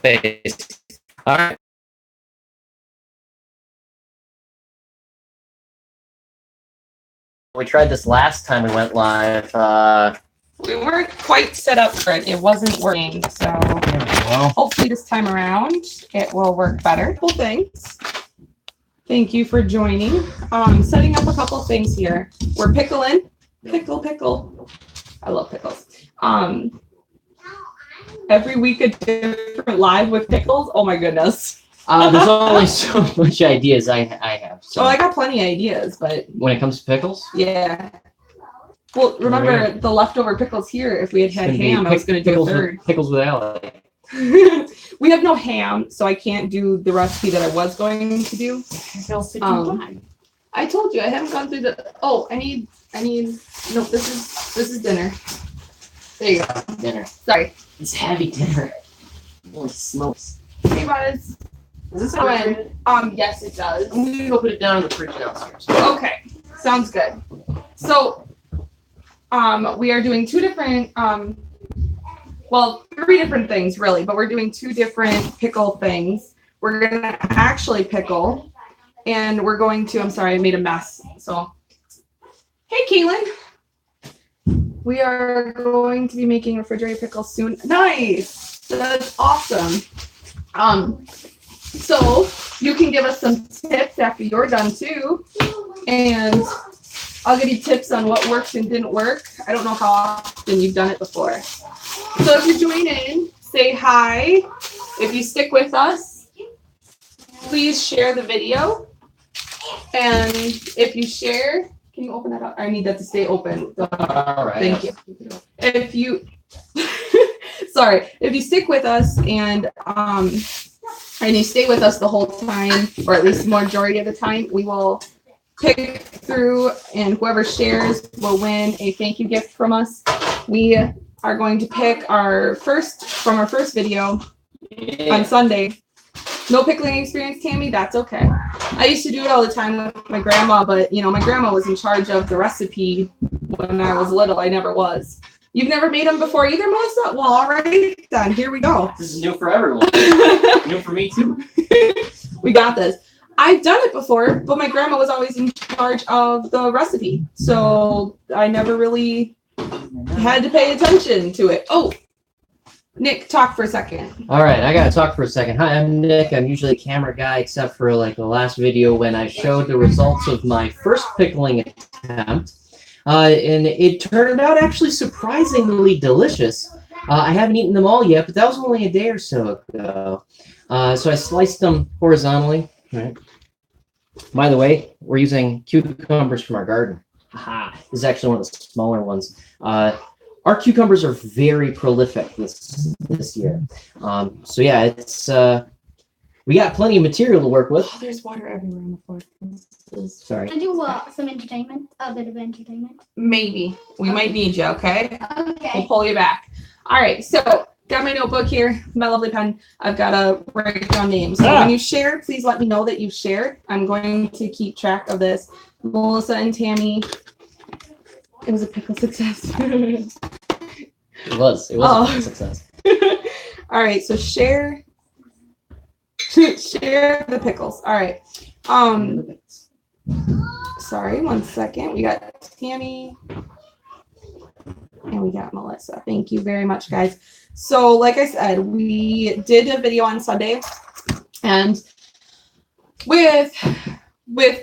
face. All right. We tried this last time we went live. We weren't quite set up for it. It wasn't working. So hopefully this time around it will work better. Couple things. Thank you for joining. Setting up a couple things here. We're pickling. Pickle. I love pickles. Every week a different live with pickles. Oh my goodness. There's only so much ideas I have. So. Oh, I got plenty of ideas, but when it comes to pickles? Yeah. Well, remember the leftover pickles here. If we had ham, I was going to do a third. Pickles with Ally. We have no ham, so I can't do the recipe that I was going to do. I told you I haven't gone through the. Oh, I need. No, this is dinner. There you go. Dinner. Sorry. It's heavy dinner. Holy smokes. Hey, guys. Is this yes, it does. I'm gonna go put it down in the fridge downstairs. Okay, sounds good. So, we are doing two different, three different things really, but we're doing two different pickle things. We're gonna actually pickle, and we're going to. I'm sorry, I made a mess. So, hey, Caitlin. We are going to be making refrigerated pickles soon. Nice. That's awesome. So you can give us some tips after you're done too, and I'll give you tips on what worked and didn't work. I don't know how often you've done it before. So if you join in, say hi. If you stick with us, please share the video. And if you share, can you open that up? I need that to stay open. All right. Thank you. If you, sorry, if you stick with us and you stay with us the whole time, or at least the majority of the time, we will pick through, and whoever shares will win a thank you gift from us. We are going to pick our first video on Sunday. No pickling experience, Tammy? That's okay. I used to do it all the time with my grandma, but my grandma was in charge of the recipe when I was little. I never was. You've never made them before either, Melissa? Well, all right, then. Here we go. This is new for everyone. New for me, too. We got this. I've done it before, but my grandma was always in charge of the recipe. So I never really had to pay attention to it. Oh, Nick, talk for a second. All right, I got to talk for a second. Hi, I'm Nick. I'm usually a camera guy, except for the last video when I showed the results of my first pickling attempt. And it turned out actually surprisingly delicious. I haven't eaten them all yet, but that was only a day or so ago. So I sliced them horizontally. Right. By the way, we're using cucumbers from our garden. Haha, this is actually one of the smaller ones. Our cucumbers are very prolific this year. So yeah, it's we got plenty of material to work with. Oh, there's water everywhere on the floor. Sorry. Can I do some entertainment? A bit of entertainment? Maybe. We might need you, okay? Okay. We'll pull you back. All right, so got my notebook here, my lovely pen. I've got to write down names. So when you share, please let me know that you've shared. I'm going to keep track of this. Melissa and Tammy. It was a pickle success. It was a success. All right, so share the pickles. All right. Sorry, 1 second. We got Tammy and we got Melissa. Thank you very much, guys. So like I said, we did a video on Sunday, and with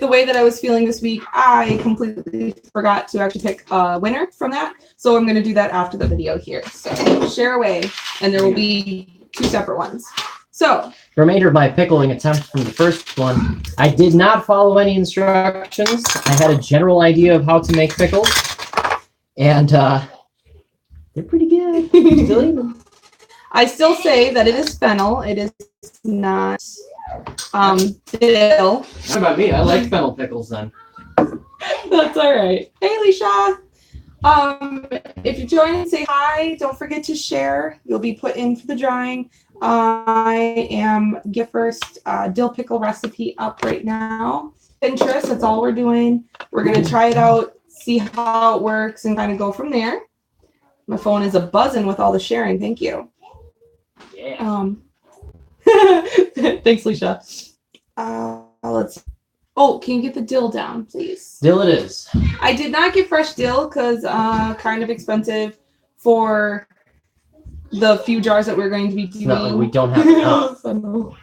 the way that I was feeling this week, I completely forgot to actually pick a winner from that. So I'm going to do that after the video here. So share away, and there will be two separate ones. So the remainder of my pickling attempt from the first one, I did not follow any instructions. I had a general idea of how to make pickles, and they're pretty good. Still eat them. I still say that it is fennel. It is not dill. What about me? I like fennel pickles then. That's all right. Hey, Leisha. If you join and say hi, don't forget to share. You'll be put in for the drawing. I am get first dill pickle recipe up right now. Pinterest, that's all we're doing. We're going to try it out, see how it works, and kind of go from there. My phone is a buzzing with all the sharing. Thank you. Yeah. Thanks, Leisha. Let's. Oh, can you get the dill down, please? Dill it is. I did not get fresh dill because kind of expensive for the few jars that we're going to be doing. It's not like we don't have enough.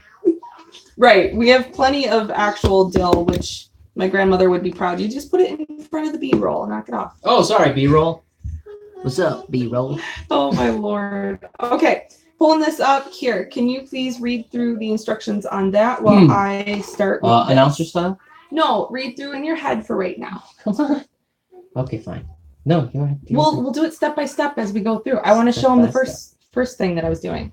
Right. We have plenty of actual dill, which my grandmother would be proud. You just put it in front of the B-roll and knock it off. Oh, sorry, B-roll. What's up, B-roll? Oh, my Lord. Okay. Pulling this up here. Can you please read through the instructions on that while I start? Announcer style? No, read through in your head for right now. Come on. Okay, fine. No, you want to. We'll do it step by step as we go through. I want to show him the first thing that I was doing.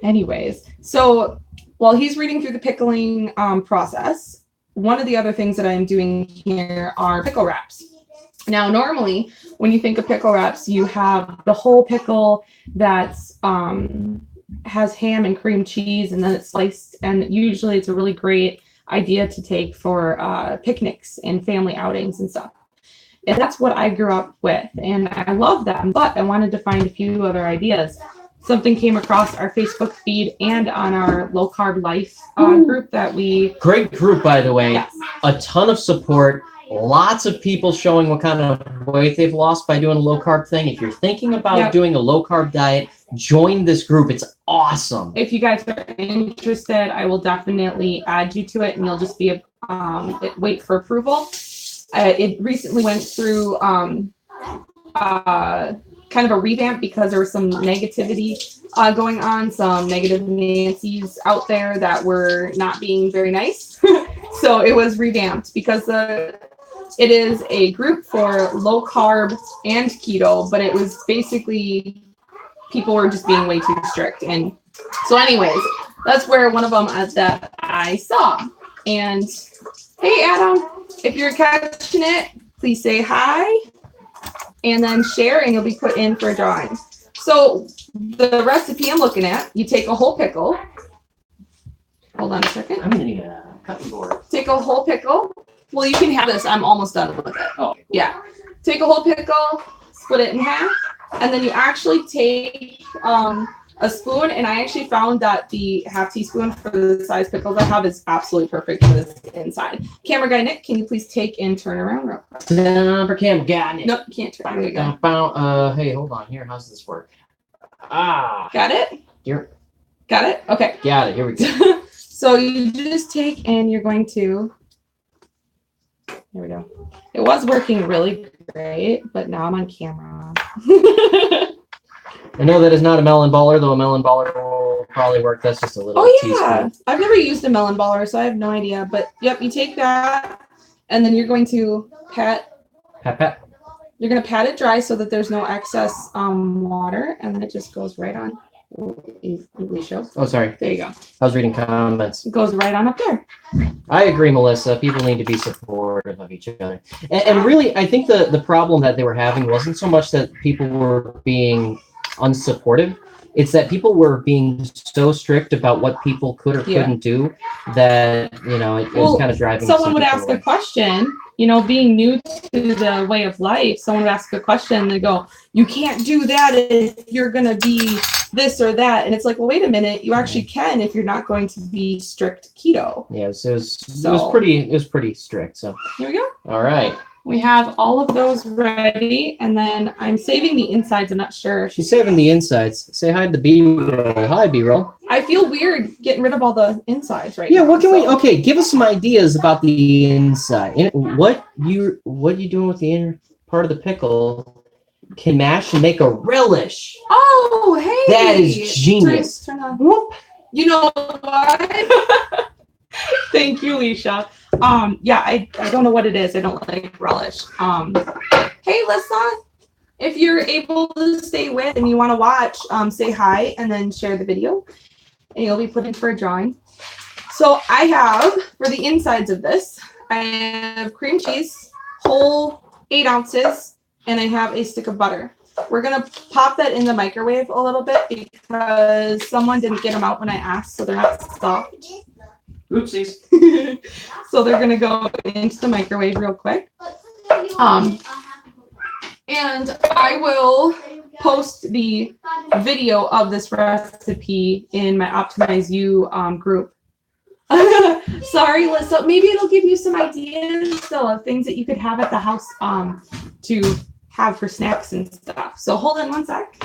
Anyways, so while he's reading through the pickling process, one of the other things that I'm doing here are pickle wraps. Now, normally, when you think of pickle wraps, you have the whole pickle that's has ham and cream cheese, and then it's sliced. And usually, it's a really great idea to take for picnics and family outings and stuff. And that's what I grew up with, and I love them. But I wanted to find a few other ideas. Something came across our Facebook feed and on our Low Carb Life group that we... Great group, by the way. Yes. A ton of support. Lots of people showing what kind of weight they've lost by doing a low carb thing. If you're thinking about doing a low carb diet, join this group. It's awesome. If you guys are interested, I will definitely add you to it, and you'll just be wait for approval. It recently went through kind of a revamp because there was some negativity going on, some negative Nancy's out there that were not being very nice. So it was revamped because it is a group for low carb and keto, but it was basically people were just being way too strict. And so anyways, that's where one of them that I saw. And hey, Adam, if you're catching it, please say hi and then share, and you'll be put in for a drawing. So the recipe I'm looking at, you take a whole pickle. Hold on a second. I'm going to need a cutting board. Take a whole pickle. Well, you can have this. I'm almost done with it. Oh. Yeah. Take a whole pickle, split it in half, and then you actually take a spoon, and I actually found that the half teaspoon for the size pickles I have is absolutely perfect for this inside. Camera guy Nick, can you please take and turn around real quick? For camera guy Nick. Nope, can't turn. There you go. Hey, hold on here. How's this work? Got it? Here. Got it? Okay. Got it. Here we go. So you just take and you're going to, there we go. It was working really great, but now I'm on camera. I know that is not a melon baller, though a melon baller will probably work. That's just a little teaspoon. I've never used a melon baller, so I have no idea. But yep, you take that, and then you're going to pat. You're going to pat it dry so that there's no excess water, and then it just goes right on. Oh, sorry. There you go. I was reading comments. It goes right on up there. I agree, Melissa. People need to be supportive of each other. And really, I think the problem that they were having wasn't so much that people were being unsupportive. It's that people were being so strict about what people could or couldn't do that, it was kind of driving. Someone would ask a question, being new to the way of life, someone would ask a question and they go, you can't do that if you're going to be this or that. And it's like, well, wait a minute. You actually can if you're not going to be strict keto. Yeah, it was pretty strict. So here we go. All right. We have all of those ready, and then I'm saving the insides. I'm not sure. She's saving the insides. Say hi to the B-roll. Hi, B-roll. I feel weird getting rid of all the insides right now. Yeah, what can we... Okay, give us some ideas about the inside. What you doing with the inner part of the pickle can mash and make a relish. Oh, hey! That is genius. Turn on. Whoop. You know what? Thank you, Leisha. Yeah, I don't know what it is. I don't like relish. Hey, Lisa, if you're able to stay with and you want to watch, say hi and then share the video, and you'll be put in for a drawing. So I have, for the insides of this, I have cream cheese, whole 8 ounces, and I have a stick of butter. We're going to pop that in the microwave a little bit because someone didn't get them out when I asked, so they're not soft. Oopsies. So they're gonna go into the microwave real quick. And I will post the video of this recipe in my Optimize You group. Sorry, Lisa. Maybe it'll give you some ideas still of things that you could have at the house to have for snacks and stuff. So hold on one sec.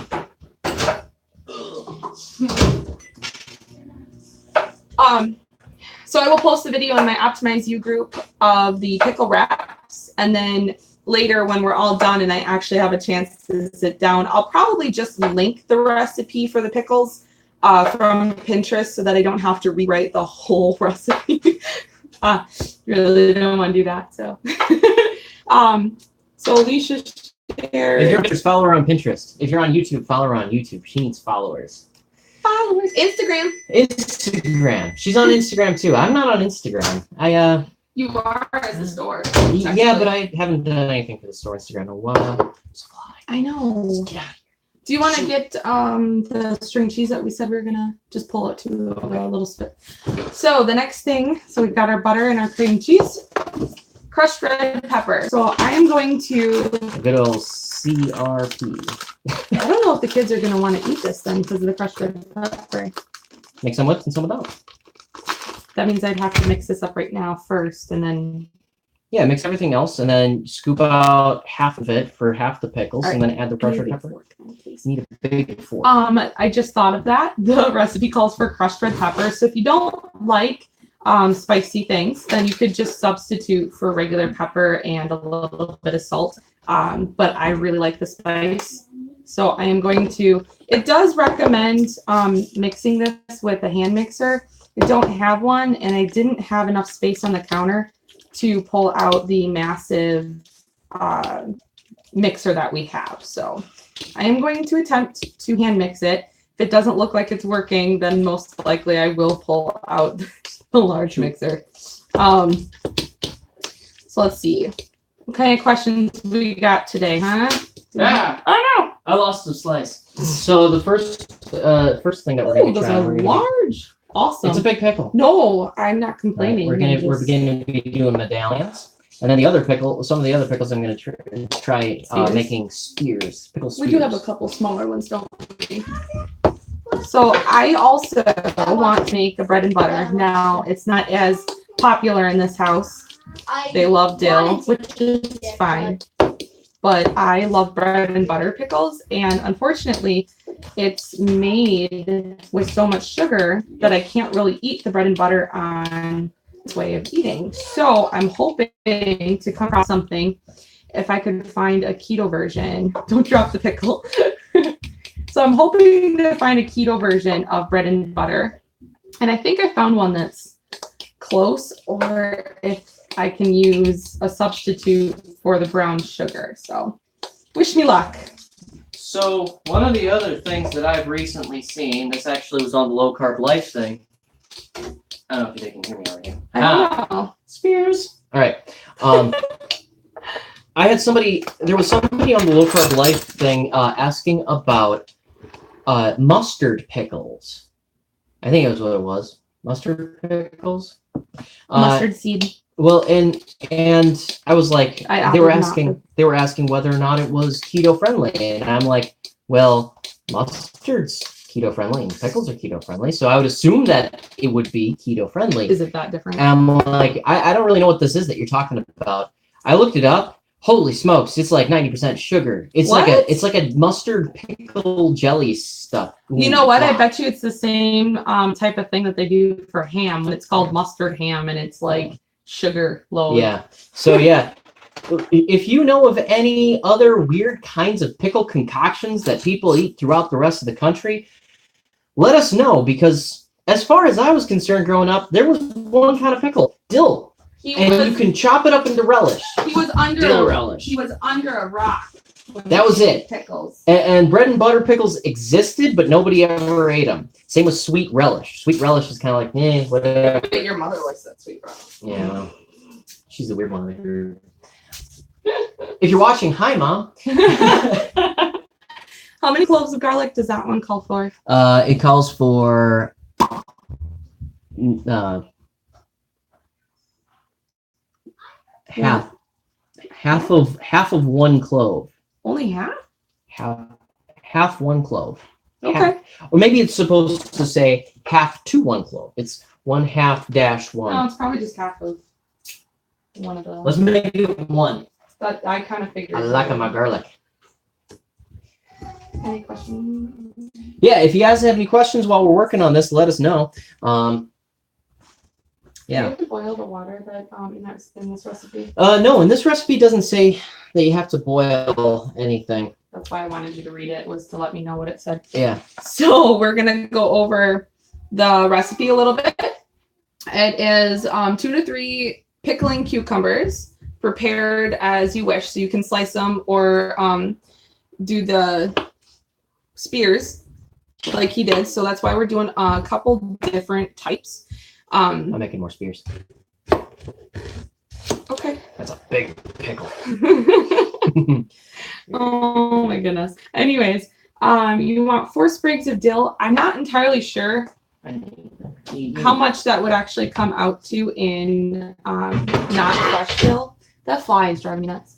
So I will post the video in my Optimize You group of the pickle wraps, and then later when we're all done and I actually have a chance to sit down, I'll probably just link the recipe for the pickles from Pinterest so that I don't have to rewrite the whole recipe. Really don't want to do that. So, so Alicia shared. If you're on Pinterest, follow her on Pinterest. If you're on YouTube, follow her on YouTube. She needs followers. Followers. Instagram. Instagram. She's on Instagram too. I'm not on Instagram. You are as a store. Yeah, but I haven't done anything for the store Instagram. I know. Yeah. Do you want to get the string cheese that we said we were gonna just pull it to a little spit? So the next thing, so we've got our butter and our cream cheese, crushed red pepper. So I am going to A good old CRP. I don't know if the kids are gonna want to eat this then because of the crushed red pepper. Make some with and some without. That means I'd have to mix this up right now first, and then. Yeah, mix everything else, and then scoop out half of it for half the pickles, and then add the crushed red pepper. Need a big fork. I just thought of that. The recipe calls for crushed red pepper, so if you don't like spicy things, then you could just substitute for regular pepper and a little bit of salt. But I really like the spice, so I am going to. It does recommend mixing this with a hand mixer. I don't have one, and I didn't have enough space on the counter to pull out the massive mixer that we have. So I am going to attempt to hand mix it. If it doesn't look like it's working, then most likely I will pull out the large mixer. So let's see. What kind of questions we got today, huh? Yeah. I know. I lost a slice. So the first thing that we're going to Those try. are large. Awesome. It's a big pickle. No, I'm not complaining. We're beginning to be doing medallions, and then some of the other pickles I'm going to try making spears. Pickle spears. We do have a couple smaller ones, don't we? So I also want to make a bread and butter. Now it's not as popular in this house. They love dill, which is fine. But I love bread and butter pickles, and unfortunately, it's made with so much sugar that I can't really eat the bread and butter on this way of eating. So I'm hoping to come across something if I could find a keto version. Don't drop the pickle. So I'm hoping to find a keto version of bread and butter. And I think I found one that's close, or if I can use a substitute for the brown sugar. So wish me luck. So one of the other things that I've recently seen, this actually was on the low carb life thing. I don't know if they can hear me over here. I don't know. Spears. All right. There was somebody on the low carb life thing asking about mustard pickles. I think it was what it was. Mustard pickles. Mustard seed. Well, and I was like, they were asking whether or not it was keto friendly, and I'm like, well, mustard's keto friendly and pickles are keto friendly, so I would assume that it would be keto friendly. Is it that different? And I'm like, I don't really know what this is that you're talking about. I looked it up. Holy smokes, it's like 90% sugar. It's like a mustard pickle jelly stuff. You know what? I bet you it's the same type of thing that they do for ham. It's called mustard ham, and it's like sugar load. Yeah. So yeah, if you know of any other weird kinds of pickle concoctions that people eat throughout the rest of the country, let us know, because as far as I was concerned growing up, there was one kind of pickle, dill. You can chop it up into relish. He was under dill relish. He was under a rock. That was it. Pickles. And bread and butter pickles existed, but nobody ever ate them. Same with sweet relish. Sweet relish is kind of like, whatever. But your mother likes that sweet relish. Yeah, well, she's the weird one of the group. If you're watching, hi, Mom. How many cloves of garlic does that one call for? It calls for half of one clove. Only half? Half half 1 clove. Okay. Or maybe it's supposed to say half to 1 clove. It's 1/2 - 1. No, it's probably just half of one of Let's those. make it 1. But I kind of figured. I like my garlic. Any questions? Yeah, if you guys have any questions while we're working on this, let us know. Do you Yeah. have to boil the water that in this recipe? No, and this recipe doesn't say that you have to boil anything. That's why I wanted you to read it, was to let me know what it said. Yeah. So we're gonna go over the recipe a little bit. It is 2 to 3 pickling cucumbers, prepared as you wish. So you can slice them or do the spears like he did. So that's why we're doing a couple different types. I'm making more spears. Okay. That's a big pickle. Oh my goodness. Anyways, you want 4 sprigs of dill. I'm not entirely sure how much that would actually come out to in not fresh dill. That fly is driving me nuts.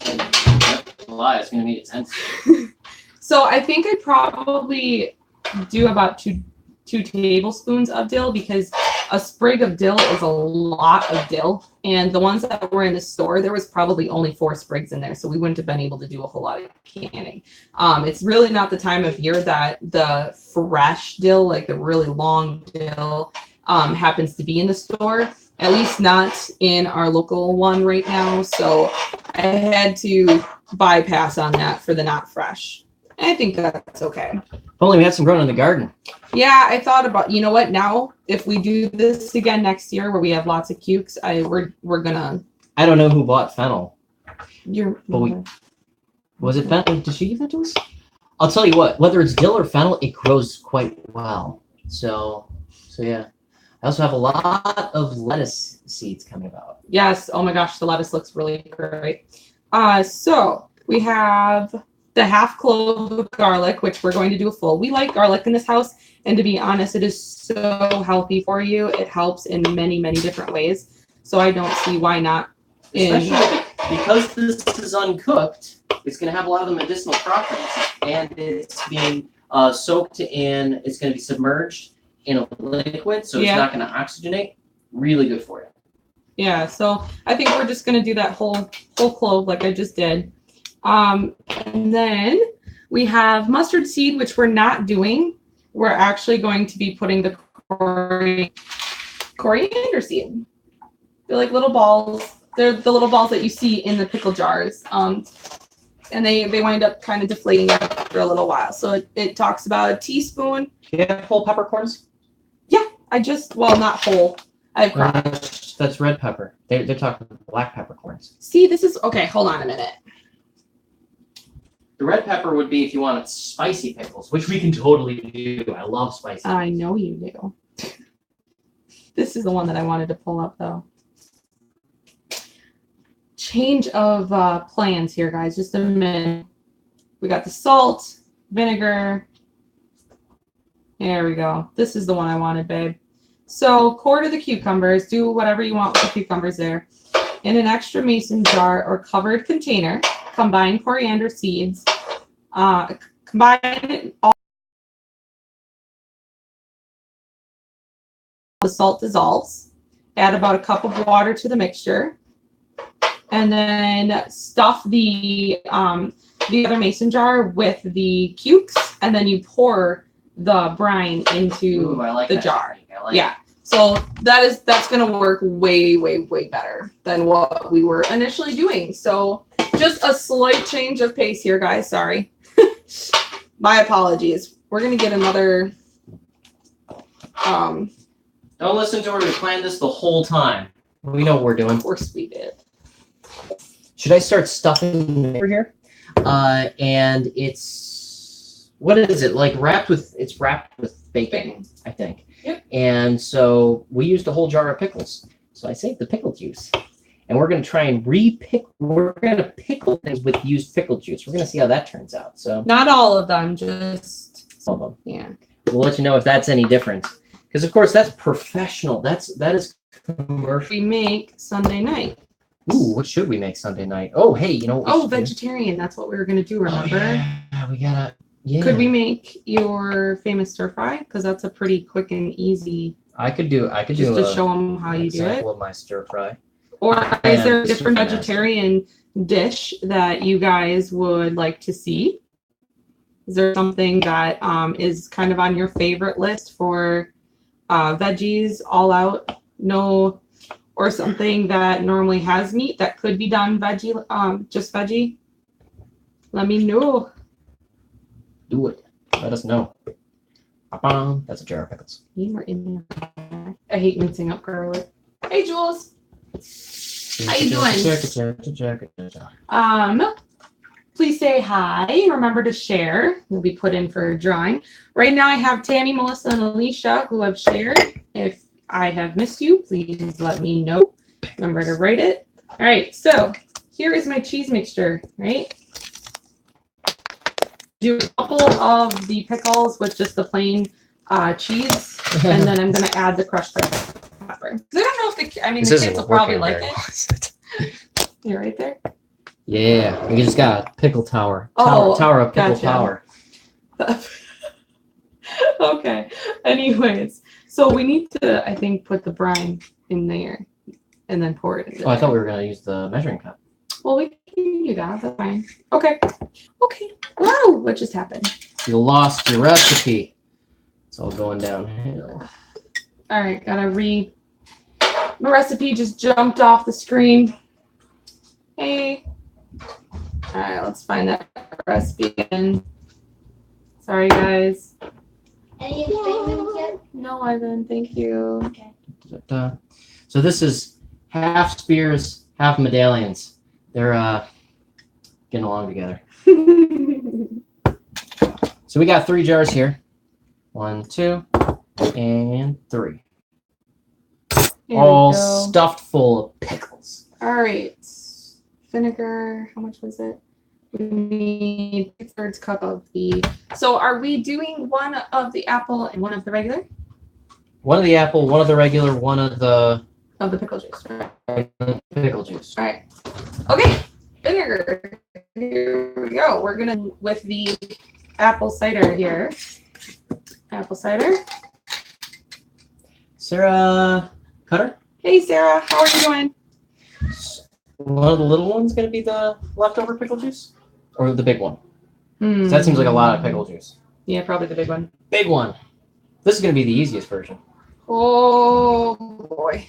Lie, it's gonna need its sense. So I think I'd probably do about two tablespoons of dill, because a sprig of dill is a lot of dill. And the ones that were in the store, there was probably only 4 sprigs in there. So we wouldn't have been able to do a whole lot of canning. It's really not the time of year that the fresh dill, like the really long dill, happens to be in the store. At least not in our local one right now. So I had to bypass on that for the not fresh. I think that's okay. If only we had some grown in the garden. Yeah, I thought about, you know what, now if we do this again next year where we have lots of cukes, we're gonna. I don't know who bought fennel. Your Was it fennel? Did she give that to us? I'll tell you what, whether it's dill or fennel, it grows quite well. So yeah. I also have a lot of lettuce seeds coming about. Yes, oh my gosh, the lettuce looks really great. So we have the half clove of garlic, which we're going to do a full. We like garlic in this house, and to be honest, it is so healthy for you. It helps in many, many different ways. So I don't see why not. Especially because this is uncooked, it's going to have a lot of the medicinal properties, and it's being soaked in. It's going to be submerged in a liquid, so it's not going to oxygenate. Really good for you. Yeah, so I think we're just going to do that whole clove like I just did. And then we have mustard seed, which we're not doing. We're actually going to be putting the coriander seed. They're like little balls. They're the little balls that you see in the pickle jars. And they wind up kind of deflating after a little while. So it talks about a teaspoon. Do you have whole peppercorns? Yeah, not whole. I have crushed. That's red pepper. They're talking black peppercorns. See, this is, okay, hold on a minute. The red pepper would be if you wanted spicy pickles, which we can totally do. I love spicy. I know you do. This is the one that I wanted to pull up, though. Change of plans here, guys. Just a minute. We got the salt, vinegar. There we go. This is the one I wanted, babe. So quarter the cucumbers. Do whatever you want with the cucumbers there. In an extra mason jar or covered container, combine coriander seeds. Combine all the salt dissolves. Add about a cup of water to the mixture. And then stuff the other mason jar with the cukes, and then you pour the brine into the jar. Yeah. So that's gonna work way, way, way better than what we were initially doing. So just a slight change of pace here, guys. Sorry. My apologies. We're gonna get another. Don't listen to her. We planned this the whole time. We know what we're doing. Of course we did. Should I start stuffing over here? And it's, what is it? Like it's wrapped with bacon, I think. Yep. And so we used a whole jar of pickles. So I saved the pickle juice. And we're going to try and we're going to pickle things with used pickle juice. We're going to see how that turns out. So Not all of them, just some of them. Yeah. We'll let you know if that's any different. Because of course that's professional. That is commercial. We make Sunday night. Ooh, what should we make Sunday night? Oh, hey, you know. Oh, vegetarian. That's what we were gonna do. Remember? Oh, yeah. Yeah. Could we make your famous stir fry? Because that's a pretty quick and easy. I could do Just to show them how an you do it. example of my stir fry. Or is there a And different super nasty. vegetarian dish that you guys would like to see? Is there something that is kind of on your favorite list for veggies, all out, no, or something that normally has meat that could be done veggie, just veggie? Let me know. Do it. Let us know. Ba-bam. That's a jar of pickles. You were in there. I hate mincing up garlic. Hey, Jules. How you doing? Please say hi. Remember to share. You'll be put in for a drawing. Right now I have Tammy, Melissa, and Alicia who have shared. If I have missed you, please let me know. Remember to write it. All right, so here is my cheese mixture, right? Do a couple of the pickles with just the plain cheese, and then I'm going to add the crushed red pepper. I don't know if the kids will probably like it. You're right there. Yeah, we just got a pickle tower. Oh, Tower of pickle gotcha. power. Okay. Anyways, so we need to, I think, put the brine in there and then pour it in there. Oh, I thought we were gonna use the measuring cup. Well, we can do that. That's fine. Okay. Okay. Wow, what just happened? You lost your recipe. It's all going downhill. All right, my recipe just jumped off the screen. Hey. All right, let's find that recipe again. Sorry, guys. Any entertainment yet? No, Ivan, thank you. Okay. So this is half spears, half medallions. They're getting along together. So we got 3 jars here. 1, 2, and 3. There All we go. stuffed full of pickles. All right. Vinegar, how much was it? We need 2/3 cup of the. So are we doing one of the apple and one of the regular? One of the apple, one of the regular, one of the Of the pickle juice, right? pickle juice. All right. Okay. Vinegar. Here we go. We're gonna with the apple cider here. Apple cider. Sarah Cutter? Hey Sarah, how are you doing? One of the little ones going to be the leftover pickle juice? Or the big one? 'Cause that seems like a lot of pickle juice. Yeah, probably the big one. Big one. This is going to be the easiest version. Oh boy.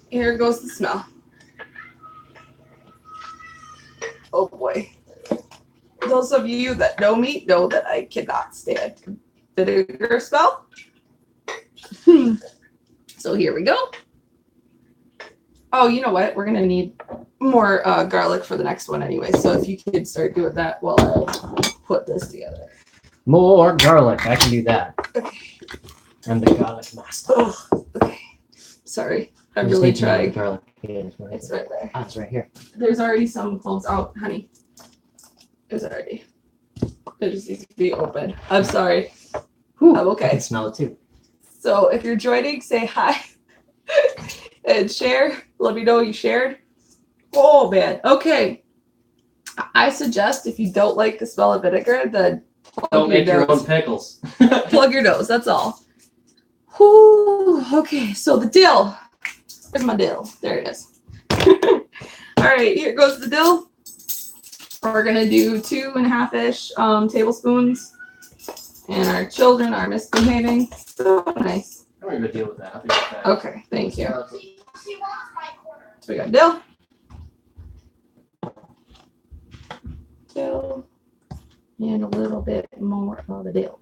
Here goes the smell. Oh boy. Those of you that know me know that I cannot stand vinegar smell. So here we go. Oh, you know what? We're going to need more garlic for the next one anyway. So if you could start doing that while I put this together. More garlic. I can do that. Okay. I'm the garlic master. Oh, okay. Sorry. I'm I just really need to know where the trying. garlic is. It's right there. Ah, it's right here. There's already some cloves out, honey. It's already. It just needs to be open. I'm sorry. Whew, I'm I okay. can smell it too. So if you're joining, say hi and share. Let me know you shared. Oh man. Okay. I suggest if you don't like the smell of vinegar, then Don't make your own pickles. plug your nose. That's all. Whew. Okay. So the dill. Where's my dill? There it is. All right. Here goes the dill. We're gonna do 2.5-ish tablespoons. And our children are misbehaving. So nice. I don't even deal with that. I'll deal with that. Okay, thank you. She wants my quarter. So we got dill. Dill. And a little bit more of the dill.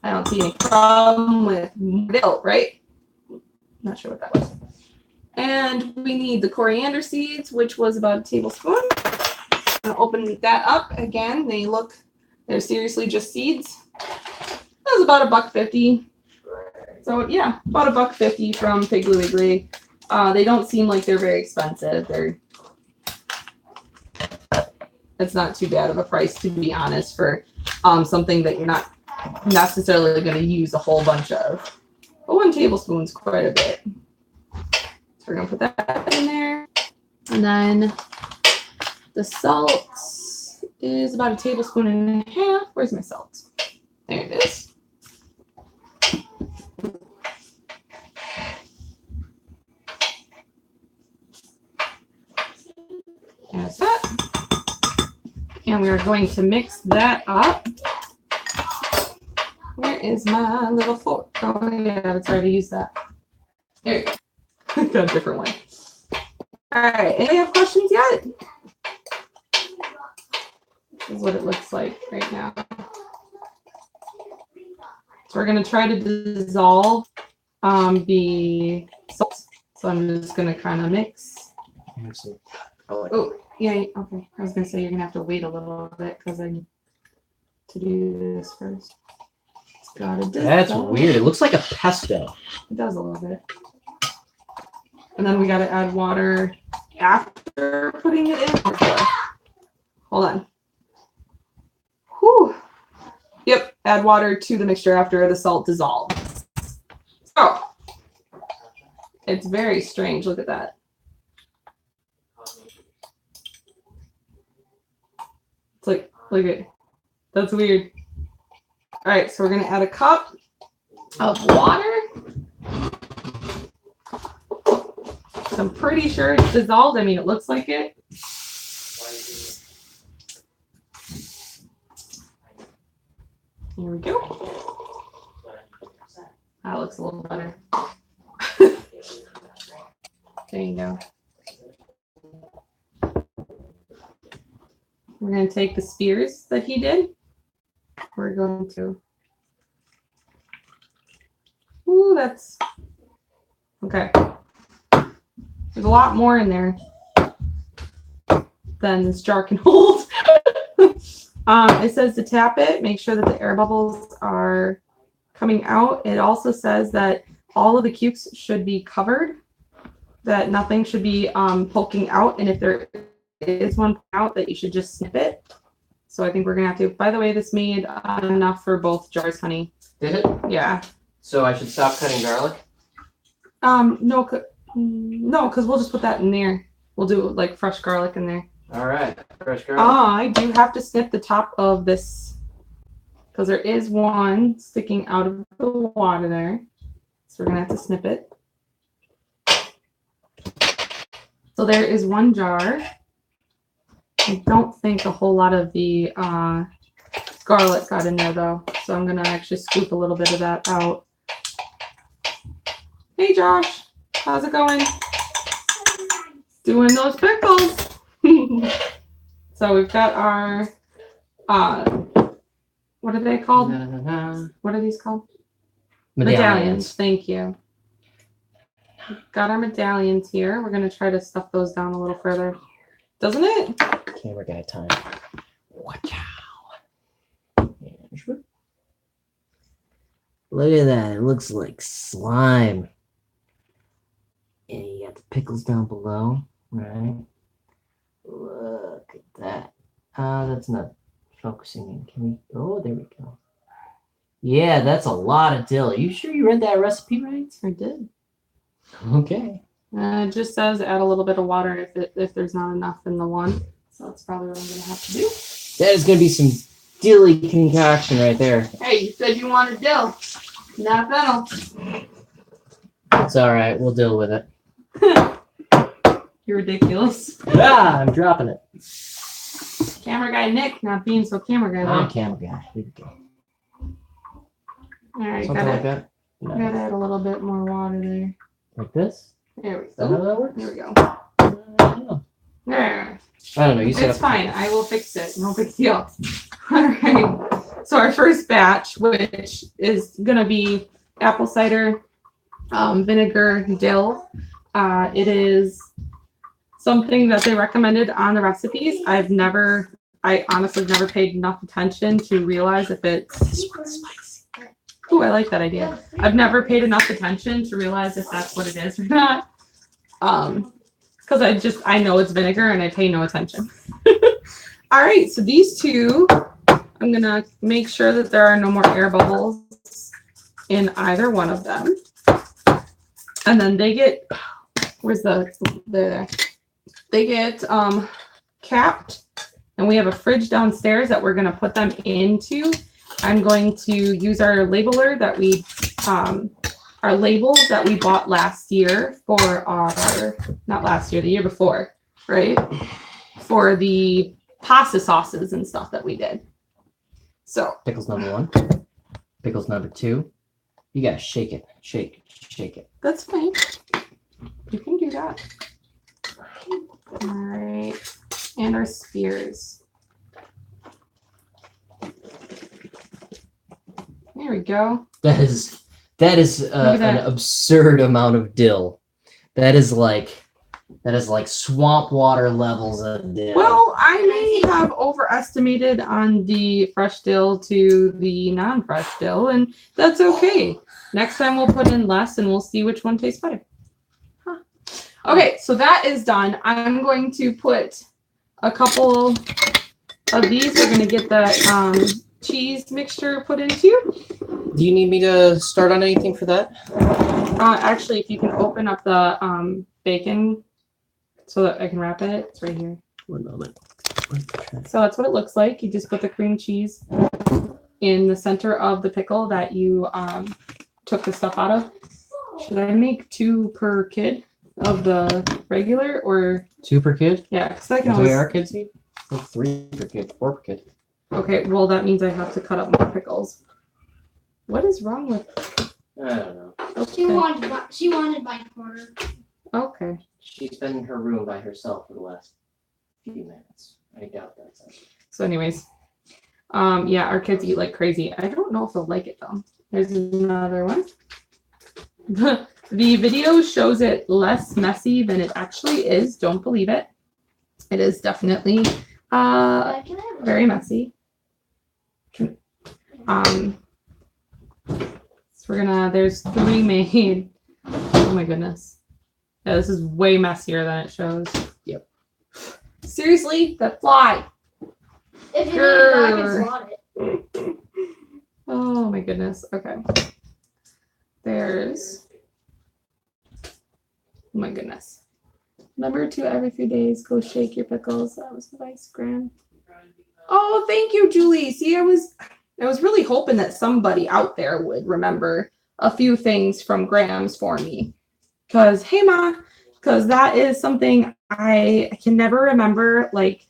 I don't see any problem with dill, right? Not sure what that was. And we need the coriander seeds, which was about a tablespoon. I'm gonna open that up again. They're seriously just seeds. That was about $1.50. So yeah, about $1.50 from Piggly Wiggly. They don't seem like they're very expensive. It's not too bad of a price, to be honest, for something that you're not necessarily going to use a whole bunch of. But 1 tablespoon's quite a bit. So we're going to put that in there. And then the salt is about a tablespoon and a half. Where's my salt? There it is. There's that. And we are going to mix that up. Where is my little fork? Oh yeah, it's already used that. There you go. Got a different one. All right, any have questions yet? This is what it looks like right now. So we're gonna try to dissolve the salt. So I'm just gonna kind of mix. Oh, yeah, okay. I was gonna say you're gonna have to wait a little bit because I need to do this first. It's gotta dissolve. That's weird. It looks like a pesto. It does a little bit. And then we gotta add water after putting it in. Hold on. Whew. Yep, add water to the mixture after the salt dissolves. So, it's very strange. Look at that. It's like, look at, that's weird. All right, so we're gonna add a cup of water. I'm pretty sure it's dissolved. I mean, it looks like it. Here we go. That looks a little better. There you go. We're going to take the spears that he did. We're going to. Ooh, that's. Okay. There's a lot more in there than this jar can hold. It says to tap it, make sure that the air bubbles are coming out. It also says that all of the cukes should be covered, that nothing should be poking out. And if there is one out, that you should just snip it. So I think we're going to have to. By the way, this made enough for both jars, honey. Did it? Yeah. So I should stop cutting garlic? No, because we'll just put that in there. We'll do like fresh garlic in there. All right, fresh garlic. I do have to snip the top of this because there is one sticking out of the water there. So we're going to have to snip it. So there is one jar. I don't think a whole lot of the garlic got in there though. So I'm going to actually scoop a little bit of that out. Hey Josh, how's it going? Doing those pickles. So we've got our, what are they called? What are these called? Medallions. Thank you. We've got our medallions here. We're going to try to stuff those down a little further. Doesn't it? Camera guy time. Watch out. Look at that. It looks like slime. And you got the pickles down below, right? Look at that. That's not focusing in. Can we? Oh, there we go. Yeah, that's a lot of dill. Are you sure you read that recipe right? I did. Okay. It just says add a little bit of water if there's not enough in the one. So that's probably what I'm going to have to do. That is going to be some dilly concoction right there. Hey, you said you wanted dill. Not fennel. It's all right. We'll deal with it. You're ridiculous. Ah, I'm dropping it. Camera guy Nick, not being so camera guy. I'm camera guy. Here we go. All right, Something like that. No. gotta add a little bit more water there. Like this? There we Is that how go. that works? There we go. I don't know. There. I don't know. You said It's fine. I will fix it. No big deal. All right. So our first batch, which is gonna be apple cider, vinegar, dill. It is something that they recommended on the recipes. I honestly never paid enough attention to realize if it's spicy. Oh, I like that idea. I've never paid enough attention to realize if that's what it is or not. Because I know it's vinegar and I pay no attention. All right, so these two, I'm gonna make sure that there are no more air bubbles in either one of them. And then they get, where's they get capped and we have a fridge downstairs that we're going to put them into. I'm going to use our labeler that we, our labels that we bought last year for our, not last year, the year before, right? For the pasta sauces and stuff that we did. So Pickles number 1. Pickles number 2. You gotta shake it. Shake it. that's fine. You can do that. All right. And our spears. There we go. That is at an that. absurd amount of dill. That is like swamp water levels of dill. Well, I may have overestimated on the fresh dill to the non-fresh dill, and that's okay. Next time we'll put in less and we'll see which one tastes better. Huh. Okay, so that is done. I'm going to put a couple of these. We're going to get the cheese mixture put into. Do you need me to start on anything for that? Actually, if you can open up the bacon so that I can wrap it. It's right here. One moment. So that's what it looks like. You just put the cream cheese in the center of the pickle that you took the stuff out of. Should I make 2 per kid of the regular, or 2 per kid? yeah? Because I can That's what always. our kids eat? 3 per kid, 4 per kid. Okay, well that means I have to cut up more pickles. What is wrong with? I don't know. She Okay. wanted my corner. Okay. She's been in her room by herself for the last few minutes. I doubt that's it. So, anyways, yeah, our kids eat like crazy. I don't know if they'll like it though. There's another one. The video shows it less messy than it actually is. Don't believe it. It is definitely Can I have very messy. So we're gonna. There's 3 made. Oh my goodness. Yeah, this is way messier than it shows. Yep. Seriously, that fly. If you need it, I can Grr. slot it. Oh my goodness. Okay. There's. Oh my goodness. Number 2, every few days, go shake your pickles. That was advice, Gran. Oh, thank you, Julie. See, I was really hoping that somebody out there would remember a few things from Graham's for me. Because, hey, Ma, because that is something I can never remember, like,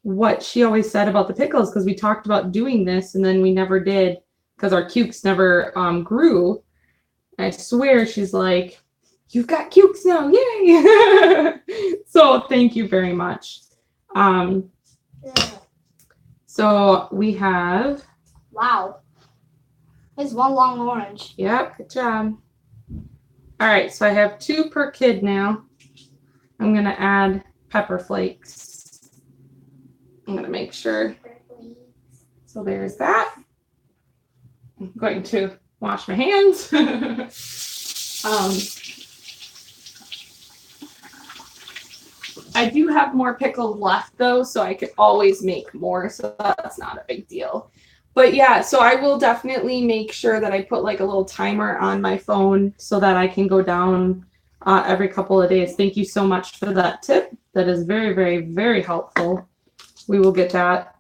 what she always said about the pickles, because we talked about doing this and then we never did because our cukes never grew. I swear she's like, you've got cukes now, yay! So thank you very much. So we have, Wow. It's one long orange. yep, good job. All right, so I have 2 per kid now. I'm gonna add pepper flakes. I'm gonna make sure. So there's that. I'm going to wash my hands. I do have more pickles left though, so I could always make more, so that's not a big deal. But yeah, so I will definitely make sure that I put like a little timer on my phone so that I can go down every couple of days. Thank you so much for that tip. That is very, very, very helpful. We will get that.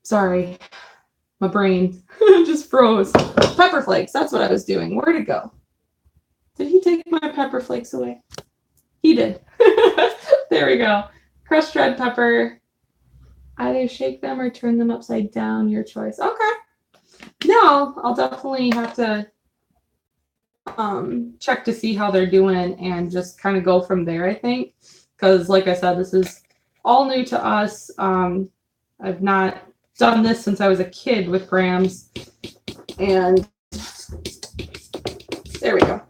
Sorry, my brain just froze. Pepper flakes, that's what I was doing. Where'd it go? Did he take my pepper flakes away? He did. There we go. Crushed red pepper. Either shake them or turn them upside down, your choice. Okay. No, I'll definitely have to check to see how they're doing and just kind of go from there, I think. Because like I said, this is all new to us. I've not done this since I was a kid with Grams. And there we go.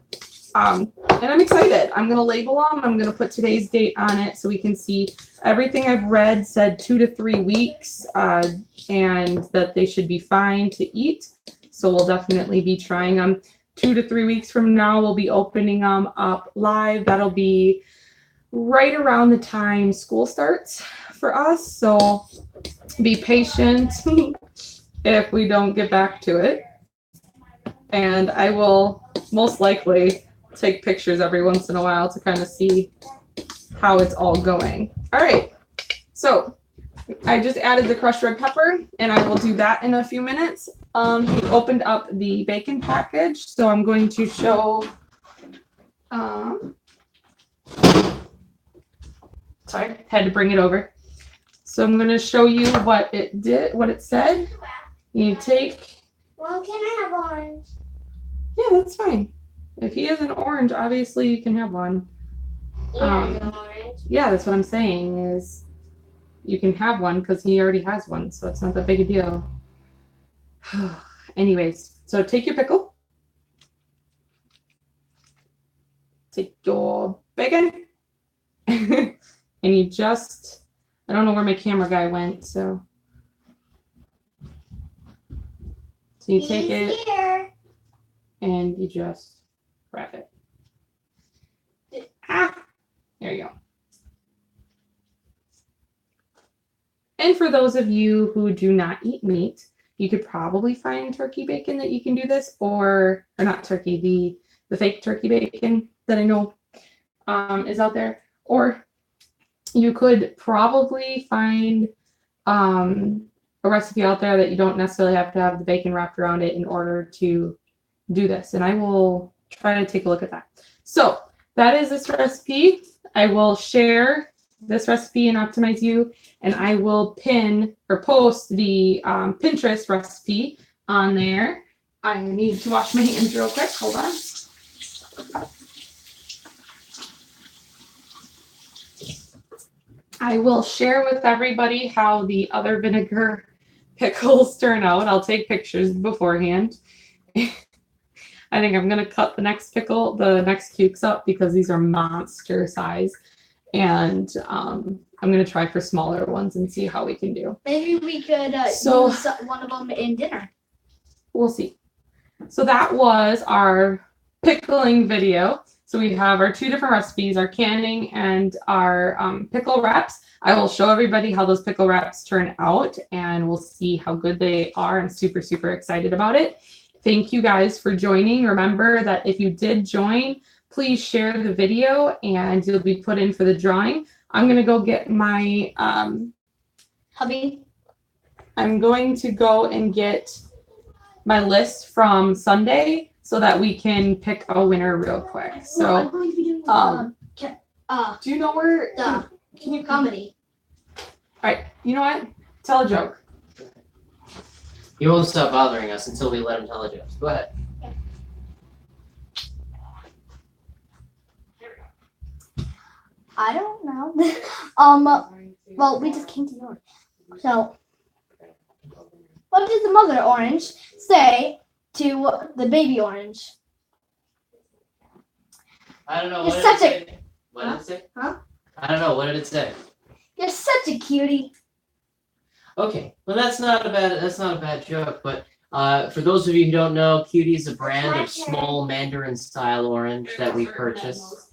And I'm excited. I'm going to label them. I'm going to put today's date on it so we can see. Everything I've read said 2 to 3 weeks and that they should be fine to eat. So we'll definitely be trying them. 2 to 3 weeks from now, we'll be opening them up live. That'll be right around the time school starts for us. So be patient if we don't get back to it. And I will most likely take pictures every once in a while to kind of see how it's all going. All right, so I just added the crushed red pepper, and I will do that in a few minutes. He opened up the bacon package, so I'm going to show. Sorry, had to bring it over. So I'm going to show you what it did, what it said. You take. Well, can I have orange? Yeah, that's fine. If he has an orange, obviously you can have one. Orange. Yeah, that's what I'm saying is you can have one because he already has one, so it's not that big a deal. Anyways, so take your pickle. Take your bacon. And you just, I don't know where my camera guy went, so. So you take it Here. and you just wrap it. Ah, there you go. And for those of you who do not eat meat, you could probably find turkey bacon that you can do this, or not turkey, the fake turkey bacon that I know is out there. Or you could probably find a recipe out there that you don't necessarily have to have the bacon wrapped around it in order to do this. And I will try to take a look at that. So that is this recipe. I will share this recipe in Optimize You, and I will pin or post the Pinterest recipe on there. I need to wash my hands real quick. Hold on. I will share with everybody how the other vinegar pickles turn out. I'll take pictures beforehand. I think I'm going to cut the next cukes up because these are monster size. And I'm going to try for smaller ones and see how we can do. Maybe we could use one of them in dinner. We'll see. So that was our pickling video. So we have our 2 different recipes, our canning and our pickle wraps. I will show everybody how those pickle wraps turn out, and we'll see how good they are. I'm super, super excited about it. Thank you guys for joining. Remember that if you did join, please share the video and you'll be put in for the drawing. I'm going to go get my hubby. I'm going to go and get my list from Sunday so that we can pick a winner real quick. So, I'm going to be doing do you know where? Can you comedy? All right. You know what? Tell a joke. He won't stop bothering us until we let him tell a joke. Go ahead. I don't know. Well, we just came to York. So, what did the mother orange say to the baby orange? I don't know. You're What such did it say? What did it say? Huh? I don't know. What did it say? You're such a cutie. Okay. Well, that's not a bad joke. But for those of you who don't know, Cutie is a brand of small Mandarin-style orange that we purchased.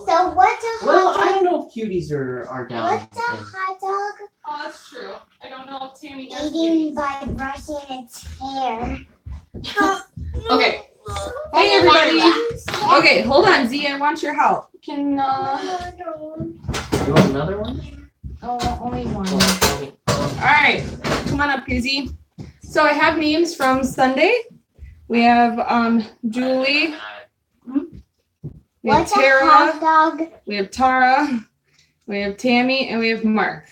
So what's a Well, hot I dog? don't know if cuties are down. What's a hot dog? Oh, that's true. I don't know if Tammy has Eating by brushing its hair. Okay. Hey, everybody. Okay, hold on, Z. I want your help. Can You want another one? only one. Well, All right, come on up, Kizzy. So I have names from Sunday. We have Julie. We have What's a hot Tara. dog? We have Tara. We have Tammy, and we have Mark.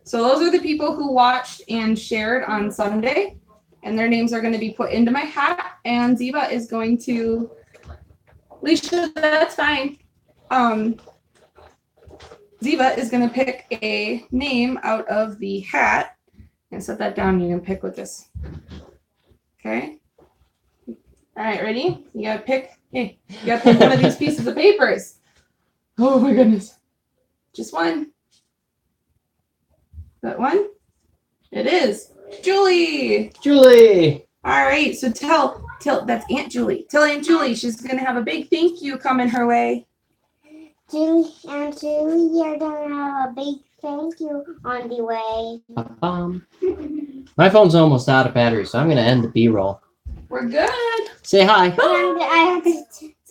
So those are the people who watched and shared on Sunday, and their names are going to be put into my hat. And Ziva is going to. Alicia, that's fine. Ziva is going to pick a name out of the hat and set that down. You can pick with this. Okay. All right, ready? You gotta pick. Hey, you gotta pick one of these pieces of papers. Oh my goodness. Just one. That one? It is. Julie. Julie. All right. So tell that's Aunt Julie. Tell Aunt Julie she's gonna have a big thank you coming her way. Aunt Julie, you're gonna have a big thank you on the way. My phone's almost out of battery, so I'm going to end the B-roll. We're good. Say hi. And I have to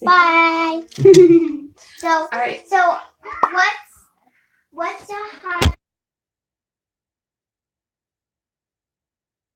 Bye. So, All right. so what's a hot